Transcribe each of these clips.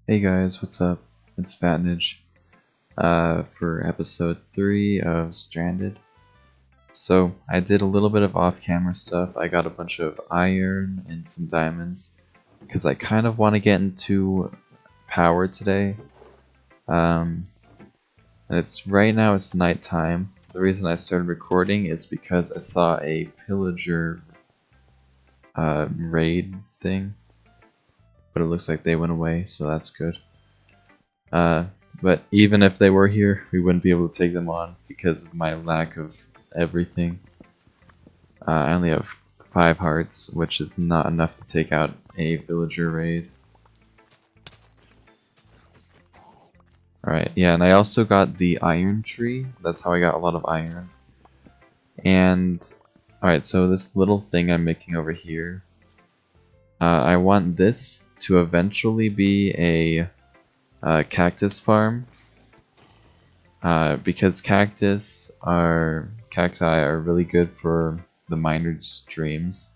Hey guys, what's up? It's Vatonage for episode 3 of Stranded. So, I did a little bit of off-camera stuff. I got a bunch of iron and some diamonds because I kind of want to get into power today. And right now it's nighttime. The reason I started recording is because I saw a pillager raid thing, but it looks like they went away, so that's good. But even if they were here, we wouldn't be able to take them on because of my lack of everything. I only have 5 hearts, which is not enough to take out a villager raid. Alright, yeah, and I also got the iron tree. That's how I got a lot of iron. And, alright, so this little thing I'm making over here, I want this to eventually be a cactus farm, because cacti are really good for the miner streams,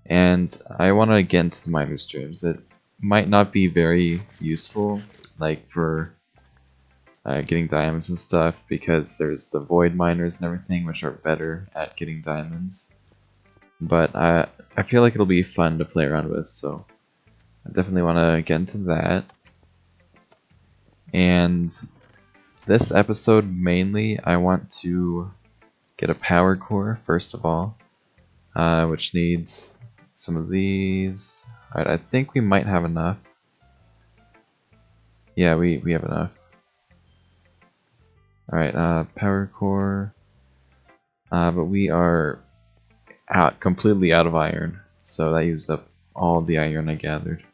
and I want to get into the miner streams. It might not be very useful, like for getting diamonds and stuff, because there's the void miners and everything, which are better at getting diamonds. But I feel like it'll be fun to play around with, so I definitely want to get into that. And this episode mainly, I want to get a power core first of all, which needs some of these. Alright, I think we might have enough. Yeah, we have enough. Alright, power core. But we are completely out of iron, so that used up all the iron I gathered.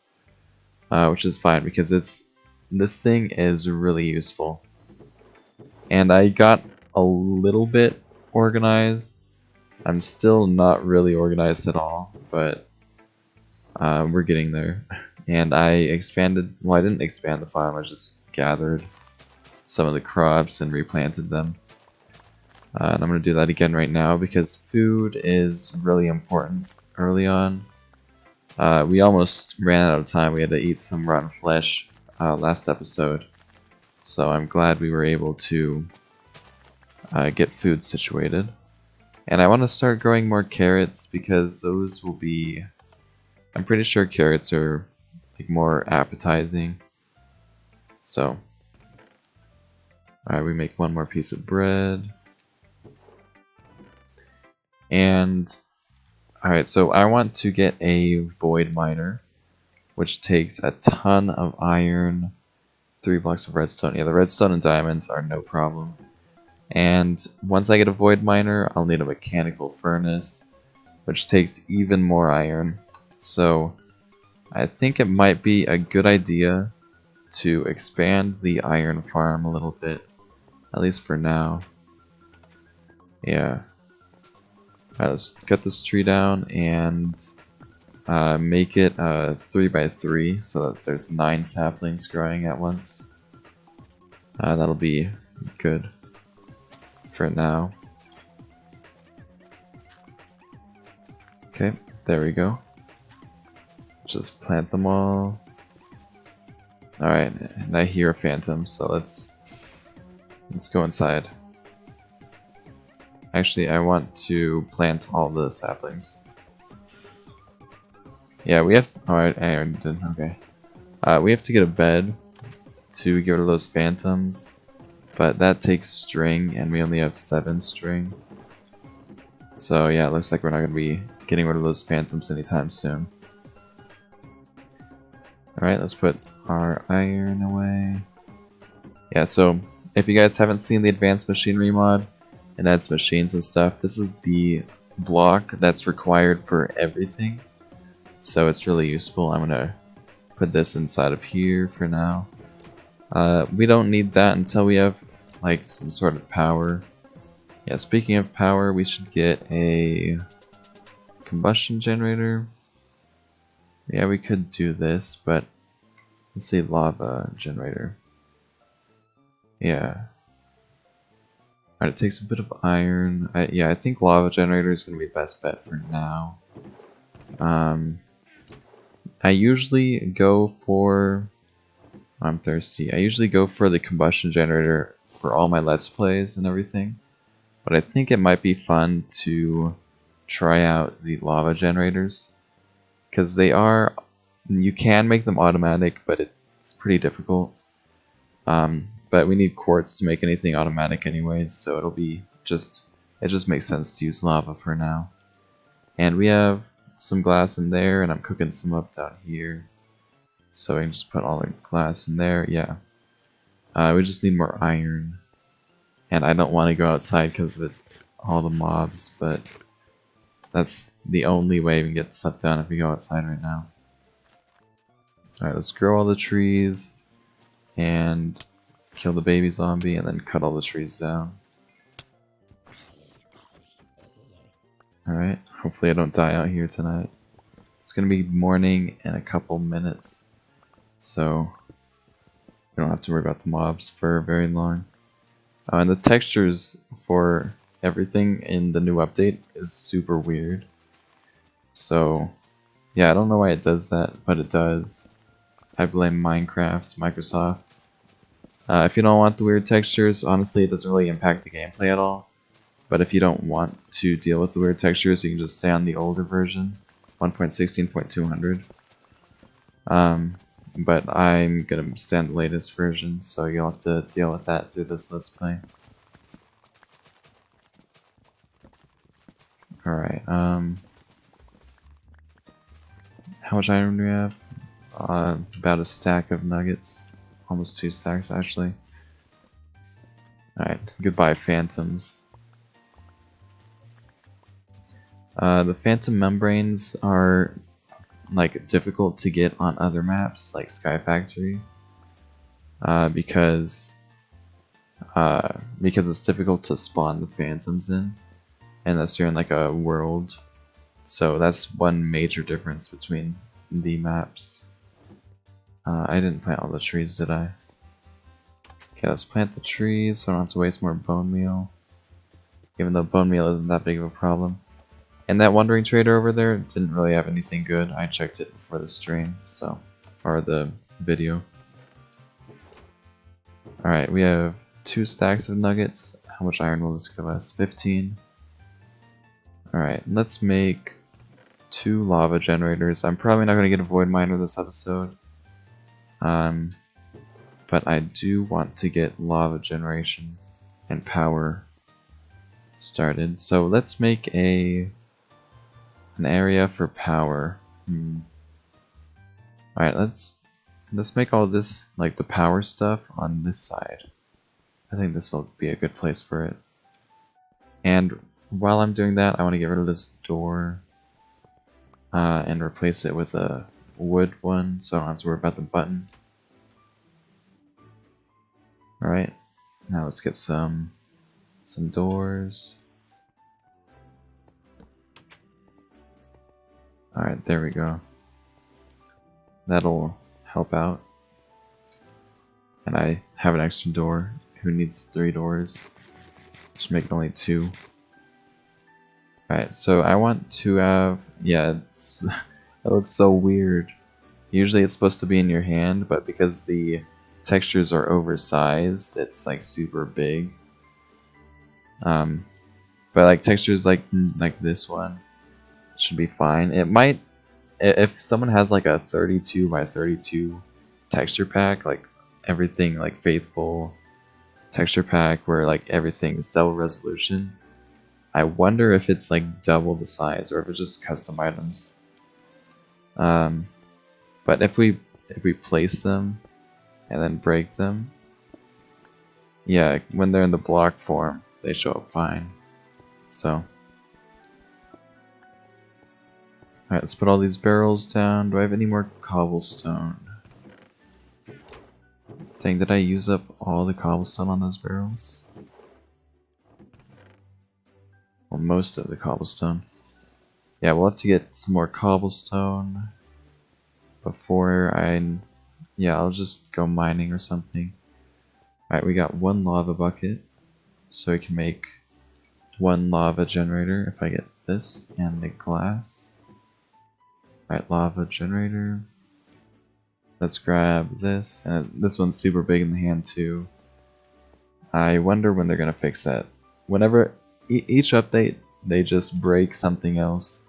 Which is fine because this thing is really useful. And I got a little bit organized. I'm still not really organized at all, but we're getting there. And I expanded, well, I didn't expand the farm, I just gathered some of the crops and replanted them. And I'm going to do that again right now because food is really important early on. We almost ran out of time. We had to eat some rotten flesh last episode. So I'm glad we were able to get food situated. And I want to start growing more carrots because those will be... I'm pretty sure carrots are like more appetizing. So... Alright, we make one more piece of bread. And... Alright, so I want to get a void miner, which takes a ton of iron, 3 blocks of redstone. Yeah, the redstone and diamonds are no problem. And once I get a void miner, I'll need a mechanical furnace, which takes even more iron. So I think it might be a good idea to expand the iron farm a little bit, at least for now. Yeah. Alright, let's cut this tree down and make it 3x3 so that there's 9 saplings growing at once. That'll be good for now. Okay, there we go. Just plant them all. Alright, and I hear a phantom, so let's go inside. Actually, I want to plant all the saplings. Yeah, we have... Alright, I already did. Okay. We have to get a bed to get rid of those phantoms, but that takes string, and we only have 7 string. So yeah, it looks like we're not going to be getting rid of those phantoms anytime soon. Alright, let's put our iron away. Yeah, so if you guys haven't seen the advanced machinery mod, it adds machines and stuff. This is the block that's required for everything, so it's really useful. I'm gonna put this inside of here for now. We don't need that until we have like some sort of power. Yeah, speaking of power, we should get a combustion generator. Yeah, we could do this, but let's say lava generator. Yeah. Alright, it takes a bit of iron. Yeah, I think lava generator is going to be best bet for now. I usually go for I'm thirsty. I usually go for the combustion generator for all my Let's Plays and everything, but I think it might be fun to try out the lava generators, because you can make them automatic, but it's pretty difficult. But we need quartz to make anything automatic anyways, so it just makes sense to use lava for now. And we have some glass in there, and I'm cooking some up down here. So I can just put all the glass in there, yeah. We just need more iron. And I don't want to go outside because of all the mobs, but that's the only way we can get stuff done if we go outside right now. Alright, let's grow all the trees and kill the baby zombie and then cut all the trees down. Alright, hopefully I don't die out here tonight. It's gonna be morning in a couple minutes, so we don't have to worry about the mobs for very long. And the textures for everything in the new update is super weird. So yeah, I don't know why it does that, but it does. I blame Minecraft, Microsoft. If you don't want the weird textures, honestly it doesn't really impact the gameplay at all. But if you don't want to deal with the weird textures, you can just stay on the older version, 1.16.200. But I'm gonna stay on the latest version, so you'll have to deal with that through this Let's Play. Alright, how much iron do we have? About a stack of nuggets. Almost 2 stacks, actually. Alright, goodbye, phantoms. The phantom membranes are like difficult to get on other maps, like Sky Factory, because it's difficult to spawn the phantoms in, unless you're in like a world. So that's one major difference between the maps. I didn't plant all the trees, did I? Okay, let's plant the trees so I don't have to waste more bone meal. Even though bone meal isn't that big of a problem. And that wandering trader over there didn't really have anything good. I checked it before the stream, so, or the video. Alright, we have 2 stacks of nuggets. How much iron will this give us? 15. Alright, let's make 2 lava generators. I'm probably not going to get a void miner this episode. But I do want to get lava generation and power started. So let's make an area for power. Alright, let's make all this, like the power stuff, on this side. I think this will be a good place for it. And while I'm doing that, I want to get rid of this door and replace it with a wood one, so I don't have to worry about the button. Alright, now let's get some doors. Alright, there we go. That'll help out. And I have an extra door. Who needs 3 doors? Just make it only 2. Alright, so I want to have... yeah, it looks so weird. Usually it's supposed to be in your hand, but because the textures are oversized, it's like super big. But like textures like this one should be fine. It might, if someone has like a 32 by 32 texture pack, like everything like faithful texture pack where like everything's double resolution, I wonder if it's like double the size or if it's just custom items. But if we place them and then break them, yeah, when they're in the block form, they show up fine. So, alright, let's put all these barrels down. Do I have any more cobblestone? Dang, did I use up all the cobblestone on those barrels? Well, most of the cobblestone. Yeah, we'll have to get some more cobblestone before yeah, I'll just go mining or something. Alright, we got 1 lava bucket, so we can make 1 lava generator if I get this and the glass. Alright, lava generator. Let's grab this, and this one's super big in the hand too. I wonder when they're gonna fix that. Whenever each update, they just break something else,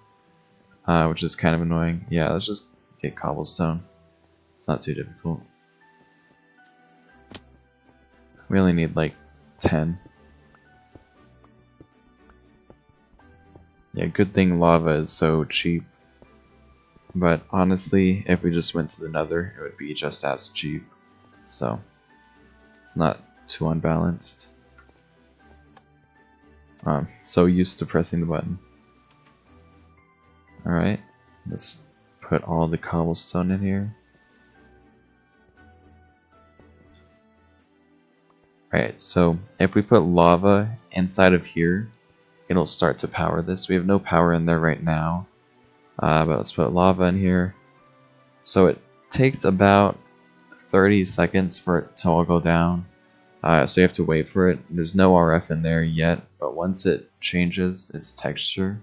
which is kind of annoying. Yeah, let's just get cobblestone. It's not too difficult. We only need like 10. Yeah, good thing lava is so cheap. But honestly, if we just went to the Nether, it would be just as cheap. So, it's not too unbalanced. So used to pressing the button. Alright, let's put all the cobblestone in here. Alright, so if we put lava inside of here, it'll start to power this. We have no power in there right now, but let's put lava in here. So it takes about 30 seconds for it to all go down. So you have to wait for it. There's no RF in there yet, but once it changes its texture,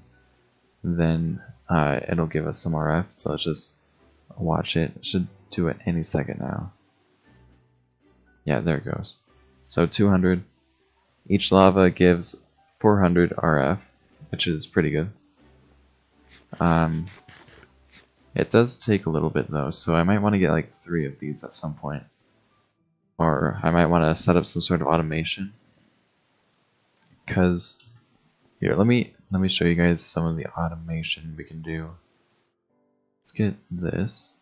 then it'll give us some RF. So let's just watch it. It should do it any second now. Yeah, there it goes. So 200. Each lava gives 400 RF, which is pretty good. It does take a little bit though, so I might want to get like 3 of these at some point. Or I might want to set up some sort of automation. Cause here, let me show you guys some of the automation we can do. Let's get this.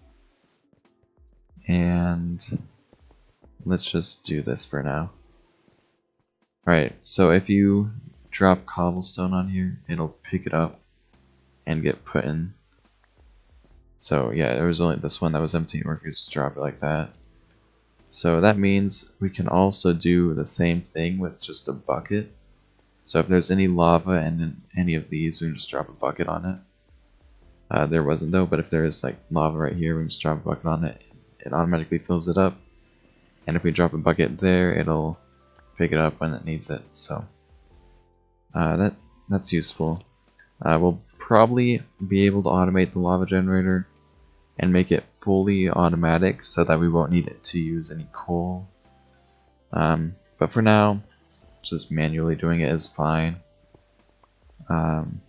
And let's just do this for now. Alright, so if you drop cobblestone on here, it'll pick it up and get put in. So yeah, there was only this one that was empty, or if you just drop it like that. So that means we can also do the same thing with just a bucket. So if there's any lava in any of these, we can just drop a bucket on it. There wasn't though, but if there is like lava right here, we can just drop a bucket on it. It automatically fills it up. And if we drop a bucket there, it'll pick it up when it needs it. So that's useful. We'll probably be able to automate the lava generator and make it fully automatic so that we won't need it to use any coal. But for now, just manually doing it is fine. And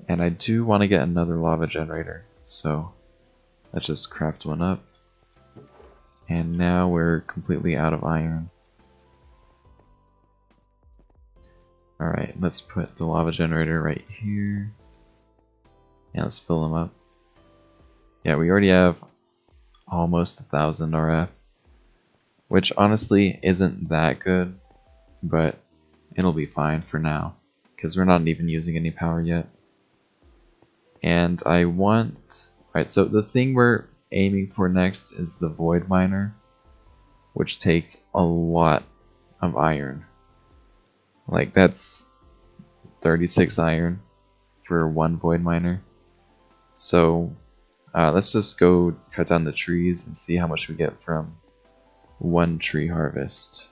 I do want to get another lava generator, so let's just craft one up. And now we're completely out of iron. Alright, let's put the lava generator right here. And let's fill them up. Yeah, we already have almost 1,000 RF. Which honestly isn't that good, but it'll be fine for now. Because we're not even using any power yet. And I want... Alright, so the thing we're aiming for next is the void miner, which takes a lot of iron. Like that's 36 iron for one void miner. So let's just go cut down the trees and see how much we get from one tree harvest.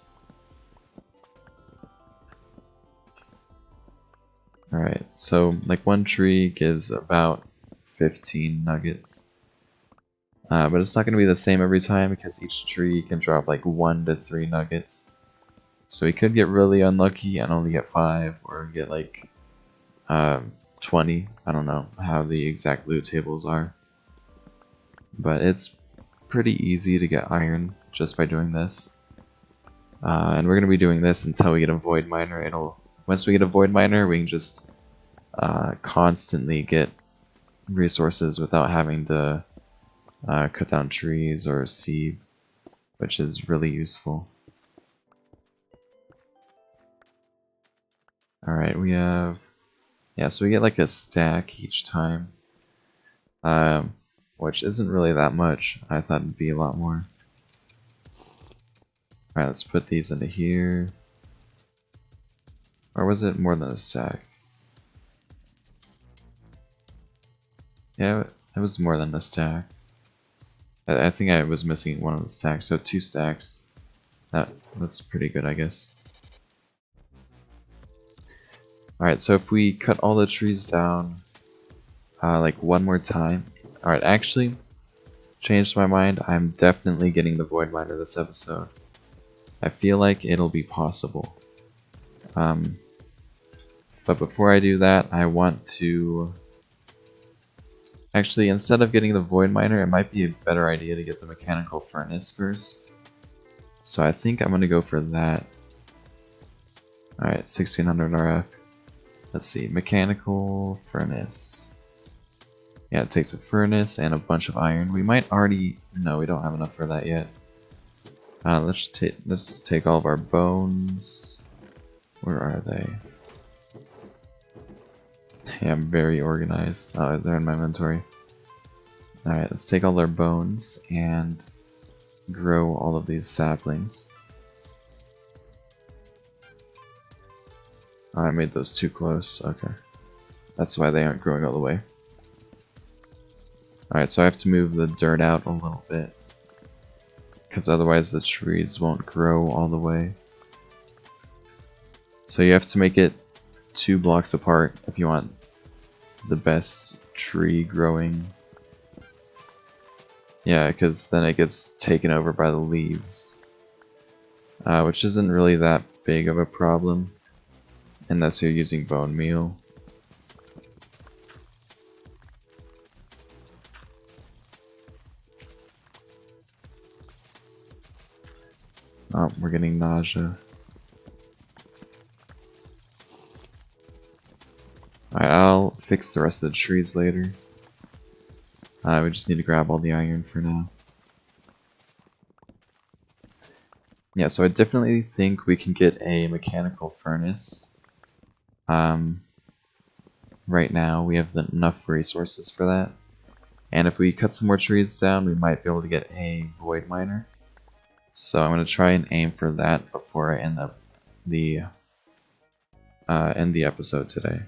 Alright, so like one tree gives about 15 nuggets. But it's not going to be the same every time because each tree can drop like 1 to 3 nuggets. So we could get really unlucky and only get 5 or get like 20. I don't know how the exact loot tables are. But it's pretty easy to get iron just by doing this. And we're going to be doing this until we get a void miner. Once we get a void miner, we can just constantly get resources without having to cut down trees or seed, which is really useful. Alright, we have... Yeah, so we get like a stack each time. Which isn't really that much. I thought it'd be a lot more. Alright, let's put these into here. Or was it more than a stack? Yeah, it was more than a stack. I think I was missing one of the stacks, so 2 stacks. That's pretty good, I guess. Alright, so if we cut all the trees down like one more time. Alright, actually, changed my mind. I'm definitely getting the Void Miner this episode. I feel like it'll be possible. But before I do that, I want to... Actually, instead of getting the Void Miner, it might be a better idea to get the Mechanical Furnace first. So I think I'm going to go for that. Alright, 1600 RF. Let's see, Mechanical Furnace. Yeah, it takes a furnace and a bunch of iron. We might already... No, we don't have enough for that yet. Let's take all of our bones. Where are they? Yeah, I'm very organized. They're in my inventory. Alright, let's take all our bones and grow all of these saplings. Oh, I made those too close. Okay. That's why they aren't growing all the way. Alright, so I have to move the dirt out a little bit, because otherwise the trees won't grow all the way. So you have to make it 2 blocks apart if you want the best tree growing. Yeah, because then it gets taken over by the leaves, which isn't really that big of a problem unless you're using bone meal. Oh, we're getting nausea. Alright, I'll fix the rest of the trees later. We just need to grab all the iron for now. Yeah, so I definitely think we can get a mechanical furnace. Right now we have enough resources for that. And if we cut some more trees down, we might be able to get a void miner. So I'm going to try and aim for that before I end the episode today.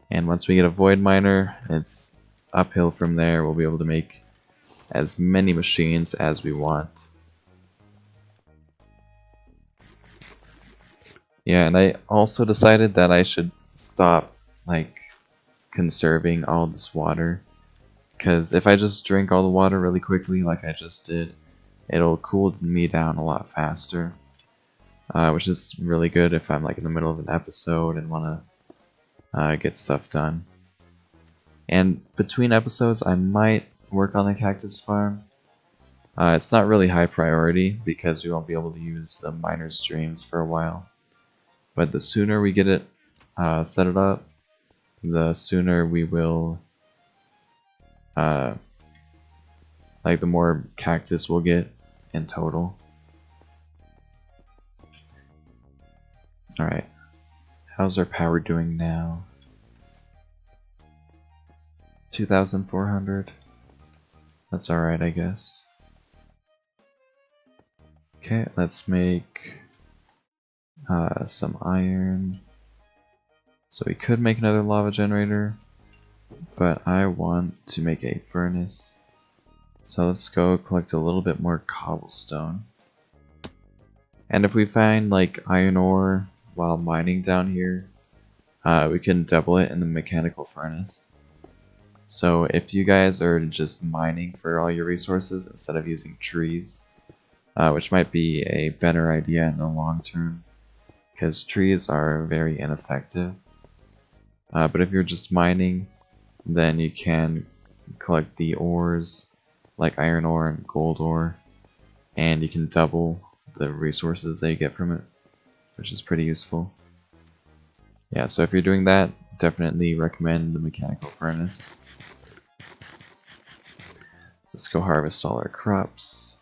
And once we get a void miner, it's uphill from there. We'll be able to make as many machines as we want. Yeah, and I also decided that I should stop conserving all this water, because if I just drink all the water really quickly like I just did, it'll cool me down a lot faster, which is really good if I'm in the middle of an episode and want to get stuff done. And between episodes I might work on the cactus farm. It's not really high priority because we won't be able to use the miner's dreams for a while, but the sooner we get it set it up, the sooner we will the more cactus we'll get in total. Alright, how's our power doing now? 2,400. That's alright, I guess. Okay, let's make some iron. So we could make another lava generator, but I want to make a furnace. So let's go collect a little bit more cobblestone. And if we find iron ore while mining down here, we can double it in the mechanical furnace. So if you guys are just mining for all your resources instead of using trees, which might be a better idea in the long term, because trees are very ineffective. But if you're just mining, then you can collect the ores, like iron ore and gold ore, and you can double the resources that you get from it, which is pretty useful. Yeah, so if you're doing that, definitely recommend the mechanical furnace. Let's go harvest all our crops.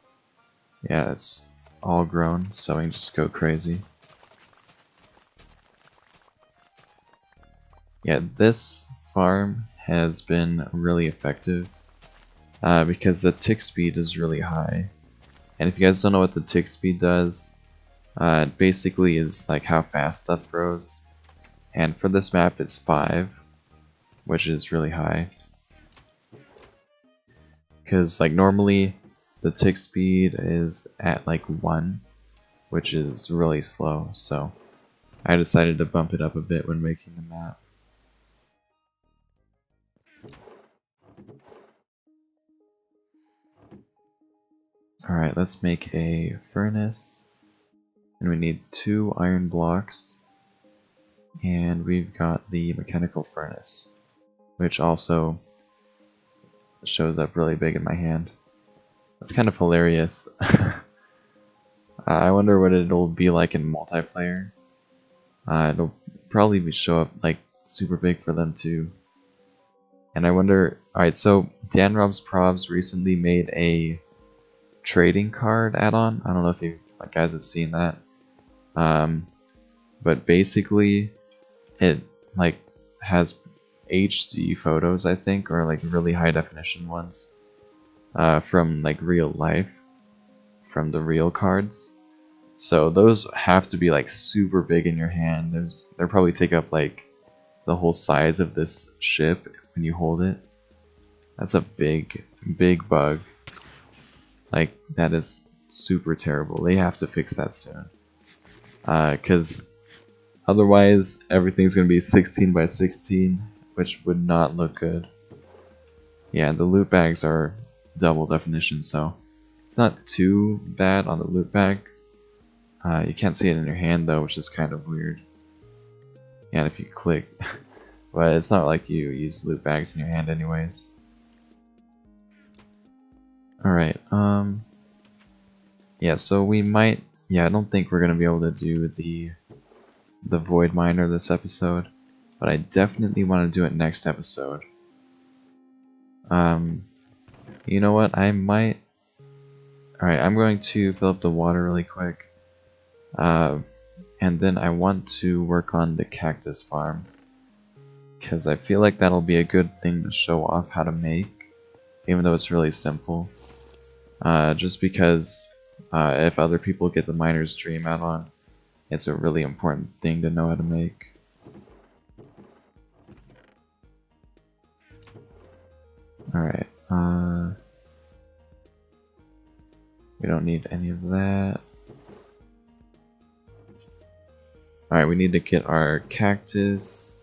Yeah, it's all grown, so we can just go crazy. Yeah, this farm has been really effective because the tick speed is really high. And if you guys don't know what the tick speed does, it basically is how fast stuff grows. And for this map it's 5, which is really high. Because normally the tick speed is at 1, which is really slow. So I decided to bump it up a bit when making the map. Alright, let's make a furnace. And we need 2 iron blocks. And we've got the mechanical furnace, which also shows up really big in my hand. That's kind of hilarious. I wonder what it'll be like in multiplayer. It'll probably show up like super big for them too. And I wonder, alright, so Dan Rob's Probs recently made a trading card add-on. I don't know if you guys have seen that. But basically it like has HD photos, I think, or like really high definition ones from like real life, from the real cards. So those have to be like super big in your hand. They'll probably take up like the whole size of this ship when you hold it. That's a big bug. Like, that is super terrible. They have to fix that soon. Because otherwise everything's going to be 16 by 16, which would not look good. Yeah, the loot bags are double definition, so it's not too bad on the loot bag. You can't see it in your hand though, which is kind of weird. And if you click, but it's not like you use loot bags in your hand anyways. Alright, yeah, so we might, I don't think we're gonna be able to do the void miner this episode, but I definitely want to do it next episode. You know what, I might, alright, I'm going to fill up the water really quick. And then I want to work on the cactus farm, because I feel like that'll be a good thing to show off how to make, even though it's really simple. Just because if other people get the miner's dream add-on, it's a really important thing to know how to make. Alright, we don't need any of that. Alright, we need to get our cactus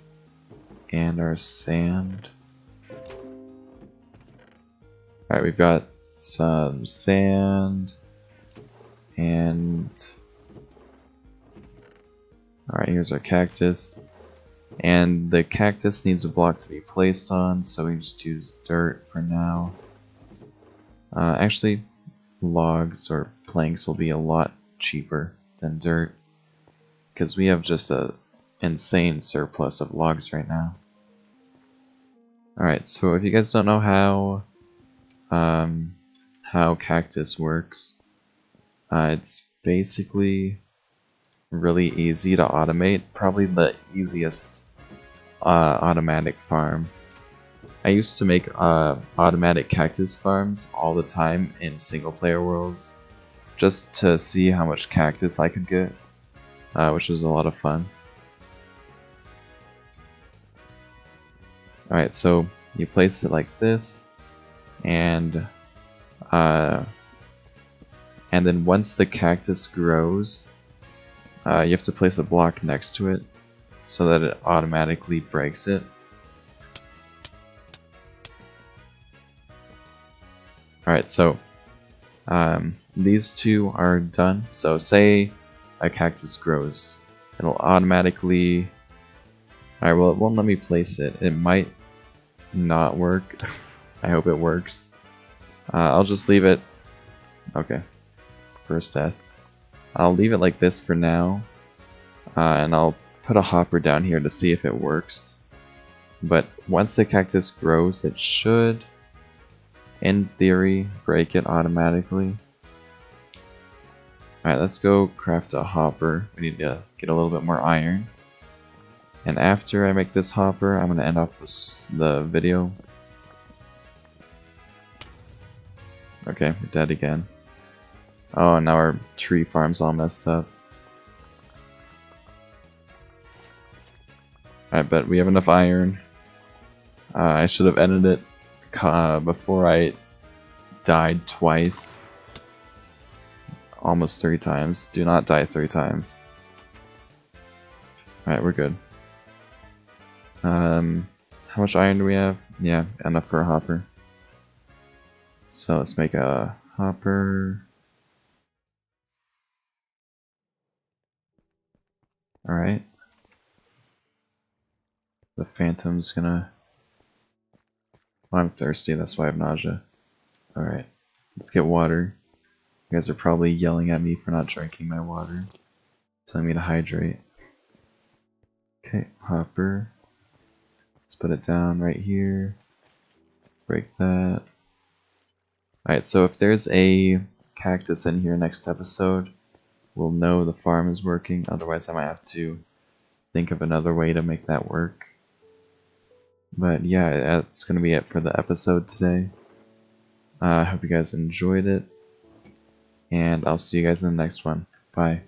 and our sand. Alright, we've got some sand and alright, here's our cactus. And the cactus needs a block to be placed on, so we just use dirt for now. Actually, logs or planks will be a lot cheaper than dirt, because we have just a insane surplus of logs right now. Alright, so if you guys don't know how cactus works, it's basically really easy to automate, probably the easiest automatic farm. I used to make automatic cactus farms all the time in single player worlds, just to see how much cactus I could get. Which was a lot of fun. Alright, so you place it like this, and then once the cactus grows, you have to place a block next to it so that it automatically breaks it. Alright, so these two are done. So say a cactus grows, it'll automatically... Alright, well, it won't let me place it. It might not work. I hope it works. I'll just leave it... Okay. First death. I'll leave it like this for now. And I'll put a hopper down here to see if it works. But once the cactus grows, it should, in theory, break it automatically. Alright, let's go craft a hopper. We need to get a little bit more iron. And after I make this hopper, I'm going to end off the video. Okay, we're dead again. Oh, now our tree farm's all messed up. Alright, but we have enough iron. I should have ended it before I died twice. Almost 3 times. Do not die 3 times. Alright, we're good. How much iron do we have? Yeah, enough for a hopper. So let's make a hopper. Alright. The Phantom's gonna... Oh, I'm thirsty, that's why I have nausea. Alright. Let's get water. You guys are probably yelling at me for not drinking my water. Telling me to hydrate. Okay, hopper. Let's put it down right here. Break that. Alright, so if there's a cactus in here next episode, we'll know the farm is working. Otherwise, I might have to think of another way to make that work. But yeah, that's going to be it for the episode today. I hope you guys enjoyed it. And I'll see you guys in the next one. Bye.